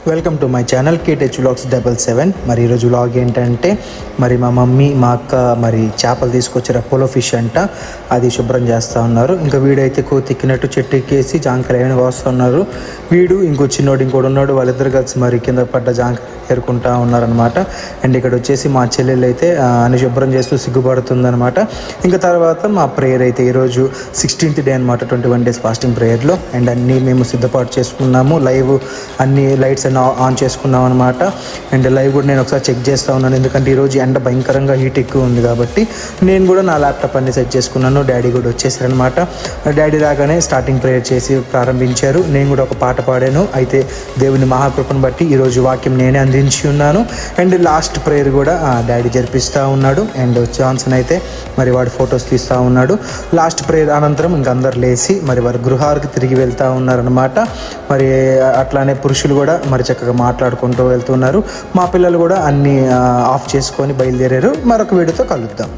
Welcome to my channel KTH Vlogs 77. మరి ఈరోజు vlog ఏంటంటే మరి మా మమ్మీ మా అక్క మరి చేపలు తీసుకొచ్చారు, అపోలో ఫిష్ అంట. అది శుభ్రం చేస్తూ ఉన్నారు. ఇంకా వీడు అయితే కోతిక్కినట్టు చెట్టు ఎక్కేసి జాంకాయలు కోస్తున్నారు. వీడు ఇంకోటి ఉన్నాడు. వాళ్ళిద్దరు కలిసి మరి కింద పడ్డ జాంకాయలు ఏరుకుంటా ఉన్నారనమాట. అండ్ ఇక్కడ వచ్చేసి మా చెల్లెలు అయితే అన్ని శుభ్రం చేస్తూ సిగ్గుపడుతుందనమాట. ఇంకా తర్వాత మా ప్రేయర్ అయితే ఈరోజు 16th డే అనమాట, 21 days ఫాస్టింగ్ ప్రేయర్లో. అండ్ అన్నీ మేము సిద్ధపాటు చేసుకున్నాము. లైవ్ అన్ని లైట్స్ అన్ని ఆన్ చేసుకున్నాం అనమాట. అండ్ లైవ్ కూడా నేను ఒకసారి చెక్ చేస్తూ ఉన్నాను, ఎందుకంటే ఈరోజు ఎండ భయంకరంగా హీట్ ఎక్కువ ఉంది కాబట్టి. నేను కూడా నా ల్యాప్టాప్ అన్ని సెట్ చేసుకున్నాను. డాడీ కూడా వచ్చేసారనమాట. డాడీ రాగానే స్టార్టింగ్ ప్రేయర్ చేసి ప్రారంభించారు. నేను కూడా ఒక పాట పాడాను. అయితే దేవుని మహాకృపను బట్టి ఈరోజు వాక్యం నేనే అందించి ఉన్నాను. అండ్ లాస్ట్ ప్రేయర్ కూడా డాడీ జరిపిస్తూ ఉన్నాడు. అండ్ జాన్సన్ అయితే మరి వాడి ఫొటోస్ తీస్తూ ఉన్నాడు. లాస్ట్ ప్రేయర్ అనంతరం ఇంక అందరు లేచి మరి వారి గృహాలకు తిరిగి వెళ్తూ ఉన్నారనమాట. మరి అట్లానే పురుషులు కూడా మరి చక్కగా మాట్లాడుకుంటూ వెళ్తున్నారు. మా పిల్లలు కూడా అన్నీ ఆఫ్ చేసుకొని బయలుదేరారు. మరొక వీడియోతో కలుద్దాం.